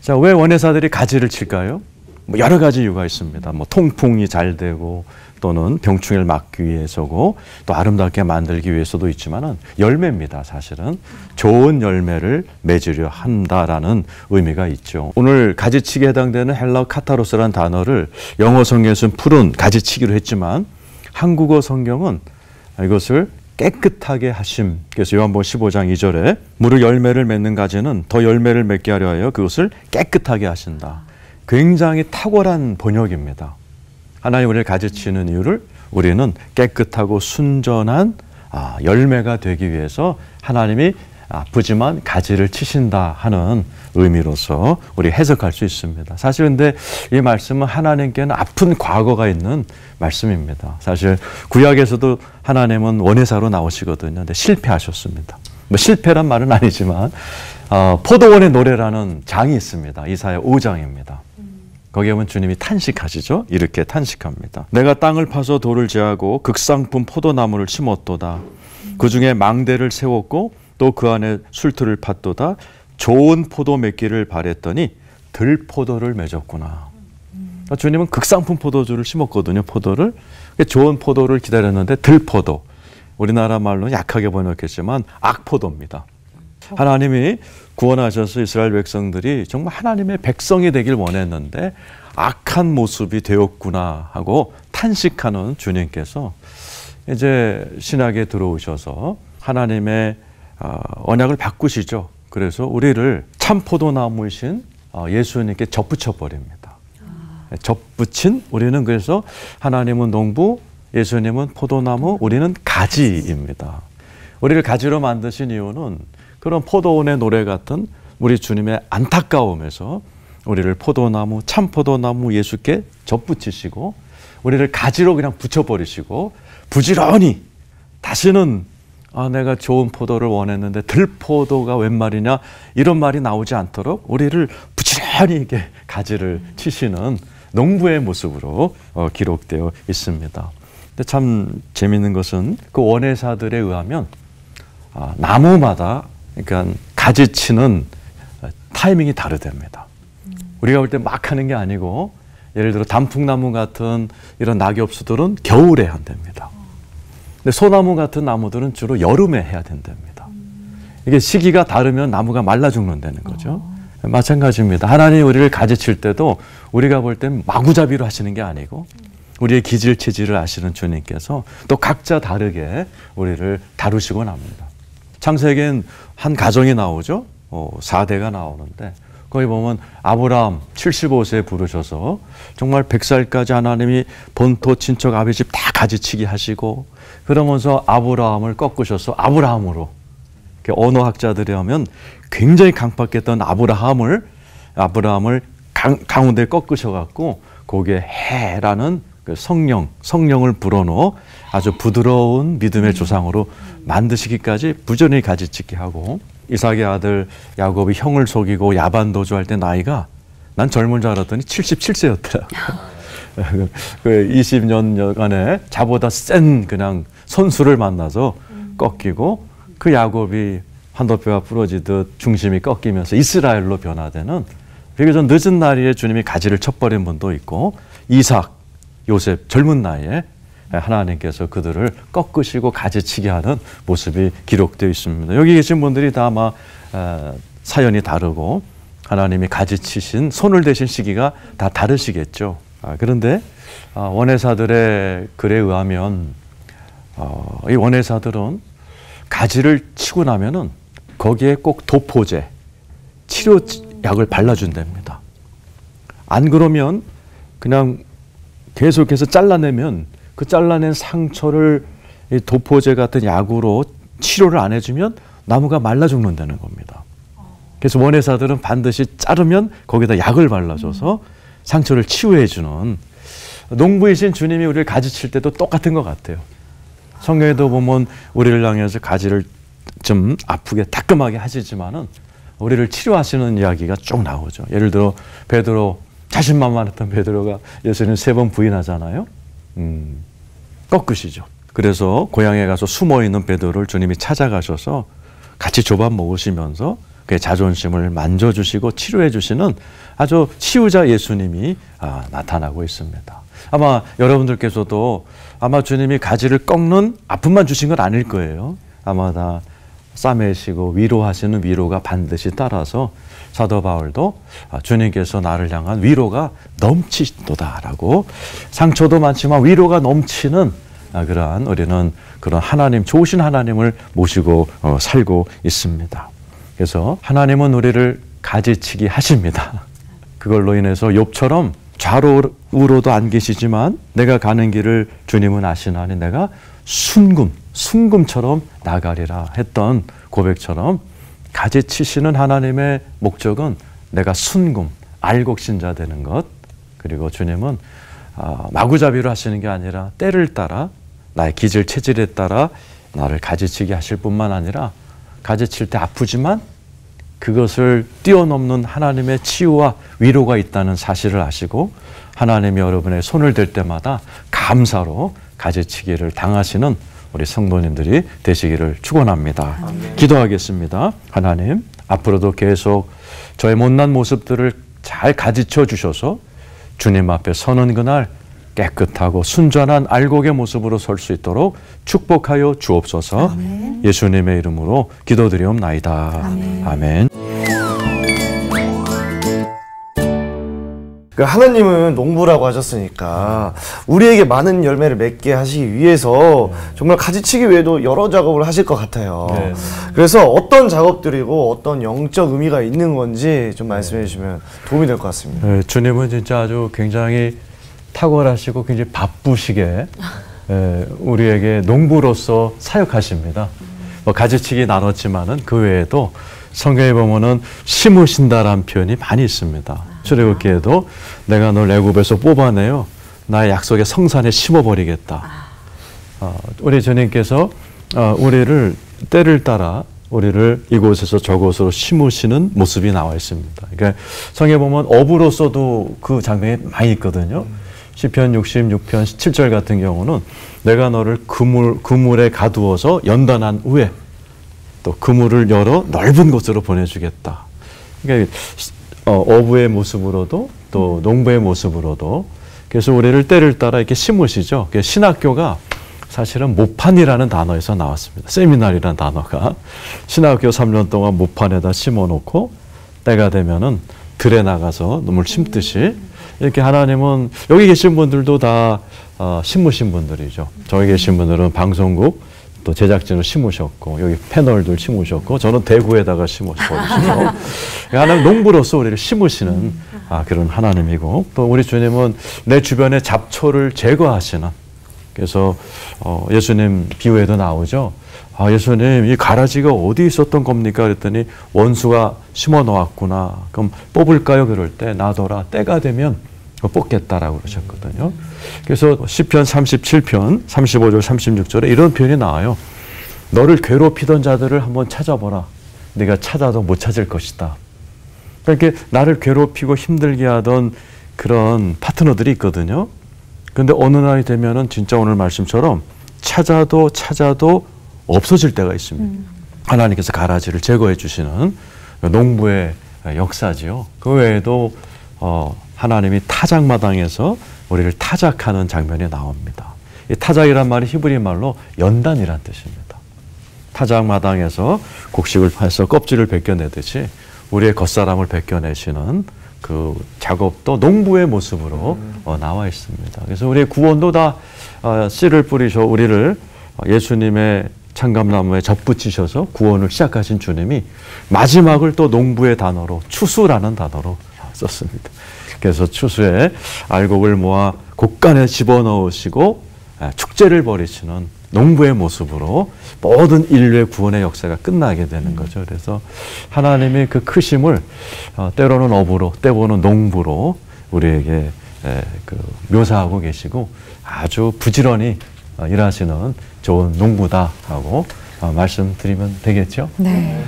자, 왜 원예사들이 가지를 칠까요? 뭐 여러 가지 이유가 있습니다. 뭐 통풍이 잘 되고 또는 병충해를 막기 위해서고 또 아름답게 만들기 위해서도 있지만은 열매입니다. 사실은 좋은 열매를 맺으려 한다라는 의미가 있죠. 오늘 가지치기에 해당되는 헬라어 카타로스라는 단어를 영어 성경에서는 푸른 가지치기로 했지만 한국어 성경은 이것을 깨끗하게 하심. 그래서 요한복음 15장 2절에 무릇 열매를 맺는 가지는 더 열매를 맺게 하려 하여 그것을 깨끗하게 하신다. 굉장히 탁월한 번역입니다. 하나님 우리를 가지치는 이유를 우리는 깨끗하고 순전한 열매가 되기 위해서 하나님이 아프지만 가지를 치신다 하는 의미로서 우리 해석할 수 있습니다. 사실 근데 이 말씀은 하나님께는 아픈 과거가 있는 말씀입니다. 사실 구약에서도 하나님은 원예사로 나오시거든요. 근데 실패하셨습니다. 뭐 실패란 말은 아니지만 포도원의 노래라는 장이 있습니다. 이사야 5장입니다. 거기에 보면 주님이 탄식하시죠. 이렇게 탄식합니다. 내가 땅을 파서 돌을 제하고 극상품 포도나무를 심었도다. 그 중에 망대를 세웠고 또 그 안에 술틀을 팠도다. 좋은 포도 맺기를 바랬더니 들포도를 맺었구나. 주님은 극상품 포도주를 심었거든요. 포도를. 좋은 포도를 기다렸는데 들포도. 우리나라 말로 약하게 번역했지만 악포도입니다. 하나님이 구원하셔서 이스라엘 백성들이 정말 하나님의 백성이 되길 원했는데 악한 모습이 되었구나 하고 탄식하는 주님께서 이제 신약에 들어오셔서 하나님의 언약을 바꾸시죠. 그래서 우리를 참 포도나무이신 예수님께 접붙여 버립니다. 접붙인 우리는 그래서 하나님은 농부, 예수님은 포도나무, 우리는 가지입니다. 우리를 가지로 만드신 이유는 그런 포도원의 노래 같은 우리 주님의 안타까움에서 우리를 포도나무, 참 포도나무 예수께 접붙이시고 우리를 가지로 그냥 붙여버리시고 부지런히 다시는 내가 좋은 포도를 원했는데 들포도가 웬 말이냐 이런 말이 나오지 않도록 우리를 부지런히 이렇게 가지를 치시는 농부의 모습으로 기록되어 있습니다. 근데 참 재미있는 것은 그 원예사들에 의하면 나무마다 그러니까 가지치는 타이밍이 다르답니다. 우리가 볼 때 막 하는 게 아니고 예를 들어 단풍나무 같은 이런 낙엽수들은 겨울에 한답니다. 근데 소나무 같은 나무들은 주로 여름에 해야 된답니다. 이게 시기가 다르면 나무가 말라 죽는다는 거죠. 마찬가지입니다. 하나님이 우리를 가지칠 때도 우리가 볼 땐 마구잡이로 하시는 게 아니고 우리의 기질 체질을 아시는 주님께서 또 각자 다르게 우리를 다루시곤 합니다. 창세기엔 한 가정이 나오죠. 4대가 나오는데 거기 보면 아브라함 75세에 부르셔서 정말 100살까지 하나님이 본토 친척 아비집 다 가지치기 하시고 그러면서 아브라함을 꺾으셔서 아브라함으로 언어학자들이 하면 굉장히 강팍했던 아브라함을 가운데 꺾으셔갖고 거기에 해라는 그 성령을 불어넣어 아주 부드러운 믿음의 조상으로 만드시기까지 부지런히 가지치기 하고 이삭의 아들 야곱이 형을 속이고 야반도주할 때 나이가 난 젊은 줄 알았더니 77세였더라고요. 그 20년간에 자보다 센 그냥 선수를 만나서 꺾이고 그 야곱이 환도뼈가 부러지듯 중심이 꺾이면서 이스라엘로 변화되는 비교적 늦은 나이에 주님이 가지를 쳐버린 분도 있고 이삭, 요셉 젊은 나이에 하나님께서 그들을 꺾으시고 가지치게 하는 모습이 기록되어 있습니다. 여기 계신 분들이 다 아마 사연이 다르고 하나님이 가지치신 손을 대신 시기가 다 다르시겠죠. 그런데 원예사들의 글에 의하면 이 원예사들은 가지를 치고 나면은 거기에 꼭 도포제, 치료약을 발라준답니다. 안 그러면 그냥 계속해서 잘라내면 그 잘라낸 상처를 이 도포제 같은 약으로 치료를 안 해주면 나무가 말라 죽는다는 겁니다. 그래서 원예사들은 반드시 자르면 거기다 약을 발라줘서 상처를 치유해주는 농부이신 주님이 우리를 가지칠 때도 똑같은 것 같아요. 성경에도 보면 우리를 향해서 가지를 좀 아프게 따끔하게 하시지만은 우리를 치료하시는 이야기가 쭉 나오죠. 예를 들어 베드로 자신만만했던 베드로가 예수님 3번 부인하잖아요. 꺾으시죠. 그래서 고향에 가서 숨어있는 베드로를 주님이 찾아가셔서 같이 조밥 먹으시면서 그의 자존심을 만져주시고 치료해 주시는 아주 치유자 예수님이 나타나고 있습니다. 아마 여러분들께서도 아마 주님이 가지를 꺾는 아픔만 주신 건 아닐 거예요. 아마 다 싸매시고 위로하시는 위로가 반드시 따라서 사도 바울도 주님께서 나를 향한 위로가 넘치도다라고 상처도 많지만 위로가 넘치는 그러한 우리는 그런 하나님, 좋으신 하나님을 모시고 살고 있습니다. 그래서 하나님은 우리를 가지치기 하십니다. 그걸로 인해서 욥처럼 좌로우로도 안 계시지만 내가 가는 길을 주님은 아시나니 내가 순금처럼 나가리라 했던 고백처럼 가지치시는 하나님의 목적은 내가 순금, 알곡신자 되는 것. 그리고 주님은 마구잡이로 하시는 게 아니라 때를 따라 나의 기질, 체질에 따라 나를 가지치게 하실 뿐만 아니라 가지칠 때 아프지만 그것을 뛰어넘는 하나님의 치유와 위로가 있다는 사실을 아시고 하나님이 여러분의 손을 댈 때마다 감사로 가지치기를 당하시는 우리 성도님들이 되시기를 축원합니다. 기도하겠습니다. 하나님, 앞으로도 계속 저의 못난 모습들을 잘 가지쳐 주셔서 주님 앞에 서는 그날 깨끗하고 순전한 알곡의 모습으로 설 수 있도록 축복하여 주옵소서. 아멘. 예수님의 이름으로 기도드리옵나이다. 아멘. 아멘. 하나님은 농부라고 하셨으니까 우리에게 많은 열매를 맺게 하시기 위해서 정말 가지치기 외에도 여러 작업을 하실 것 같아요. 네. 그래서 어떤 작업들이고 어떤 영적 의미가 있는 건지 좀 말씀해 주시면 도움이 될 것 같습니다. 네, 주님은 진짜 아주 굉장히 탁월하시고 굉장히 바쁘시게 우리에게 농부로서 사역하십니다. 뭐 가지치기 나눴지만은 그 외에도 성경에 보면은 심으신다라는 표현이 많이 있습니다. 출애굽기에도 내가 널 애굽에서 뽑아내요 나의 약속의 성산에 심어버리겠다. 우리 주님께서 우리를 때를 따라 우리를 이곳에서 저곳으로 심으시는 모습이 나와 있습니다. 그러니까 성경에 보면 어부로서도 그 장면이 많이 있거든요. 시편 66편 7절 같은 경우는 내가 너를 그물에 가두어서 연단한 후에 또 그물을 열어 넓은 곳으로 보내주겠다. 그러니까 어부의 모습으로도 또 농부의 모습으로도 그래서 우리를 때를 따라 이렇게 심으시죠. 신학교가 사실은 모판이라는 단어에서 나왔습니다. 세미나리라는 단어가 신학교 3년 동안 모판에다 심어놓고 때가 되면은 들에 나가서 놈을 심듯이 이렇게 하나님은 여기 계신 분들도 다 심으신 분들이죠. 저기 계신 분들은 방송국 또 제작진을 심으셨고 여기 패널들 심으셨고 저는 대구에다가 심으셨고 하나님 농부로서 우리를 심으시는 그런 하나님이고 또 우리 주님은 내 주변의 잡초를 제거하시는 그래서 예수님 비유에도 나오죠. 예수님 이 가라지가 어디 있었던 겁니까? 그랬더니 원수가 심어 놓았구나. 그럼 뽑을까요? 그럴 때 놔둬라. 때가 되면 뽑겠다라고 그러셨거든요. 그래서 시편 37편 35절 36절에 이런 표현이 나와요. 너를 괴롭히던 자들을 한번 찾아보라. 네가 찾아도 못 찾을 것이다. 그러니까 나를 괴롭히고 힘들게 하던 그런 파트너들이 있거든요. 근데 어느 날이 되면은 진짜 오늘 말씀처럼 찾아도 없어질 때가 있습니다. 하나님께서 가라지를 제거해 주시는 농부의 역사지요. 그 외에도 하나님이 타작마당에서 우리를 타작하는 장면이 나옵니다. 이 타작이란 말이 히브리 말로 연단이란 뜻입니다. 타작마당에서 곡식을 해서 껍질을 벗겨내듯이 우리의 겉사람을 벗겨내시는 그 작업도 농부의 모습으로 나와 있습니다. 그래서 우리의 구원도 다 씨를 뿌리셔 우리를 예수님의 창감나무에 접붙이셔서 구원을 시작하신 주님이 마지막을 또 농부의 단어로 추수라는 단어로 썼습니다. 그래서 추수에 알곡을 모아 곡간에 집어넣으시고 축제를 벌이시는 농부의 모습으로 모든 인류의 구원의 역사가 끝나게 되는 거죠. 그래서 하나님이 그 크심을 때로는 어부로 때로는 농부로 우리에게 묘사하고 계시고 아주 부지런히 일하시는 좋은 농부다라고 말씀드리면 되겠죠? 네.